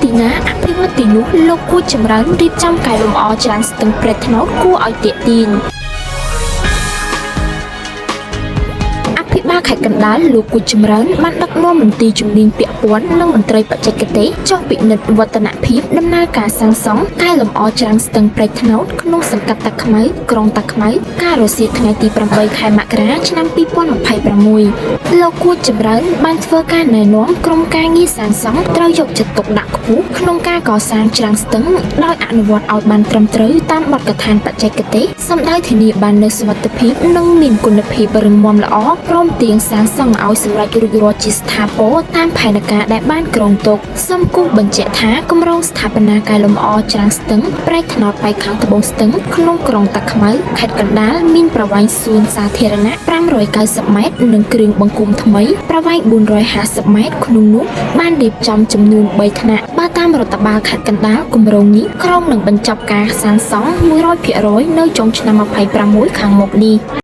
ទីណាអភិវឌ្ឍទីនោះលោកគួរចម្រើនរៀបចំកែលម្អច្រើនស្ទឹងព្រែកថ្នោតគួរឲ្យទាក់ទាញខេត្តកណ្ដាលលោកគូចម្រើនបានដឹកនាំមន្ទីរជំនាញពាក់ព័ន្ធនិងមន្ត្រីបច្ចេកទេសចុះពិនិត្យវឌ្ឍនភាពដំណើរការសាងសង់កែលម្អច្រាំងស្ទឹងព្រែកថ្នោតក្នុងសង្កាត់តាខ្មៅក្រុងតាខ្មៅកាលរសៀលថ្ងៃទី8 ខែមករាឆ្នាំ2026លោកគូចម្រើនបានធ្វើការណែនាំក្រុមការងារសាងសង់ត្រូវយកចិត្តទុកដាក់ខ្ពស់ក្នុងការកសាងច្រាំងស្ទឹងដោយអនុវត្តឲ្យបានត្រឹមត្រូវតាមបទដ្ឋានបច្ចេកទេសសម្ដៅធានាបាននូវសុវត្ថិភាពនិងមានគុណភាពរឹងមាំល្អព្រមទាំងសាងសង់ឲ្យសម្រេចរួចរាល់ជាស្ថាពរតាមផែនការដែលបានគ្រោងទុកសូមគូបញ្ជាក់ថាគម្រោងស្ថាបនាកែលម្អច្រាំងស្ទឹងព្រែកថ្នោតប៉ែកខាងត្បូងស្ទឹងក្នុងក្រុងតាខ្មៅខេត្តកណ្ដាលមានប្រវែងសួនសាធារណៈ590 ម៉ែត្រនិងគ្រឿងបង្គំថ្មីប្រវែង450 ម៉ែត្រក្នុងនោះបានរៀបចំចំនួន3ថ្នាក់បើតាមរដ្ឋបាលខេត្តកណ្ដាលគម្រោងនេះក្រុងនឹងបញ្ចប់ការសាងសង់ 100% នៅចុងឆ្នាំ26ខាងមុខនេះ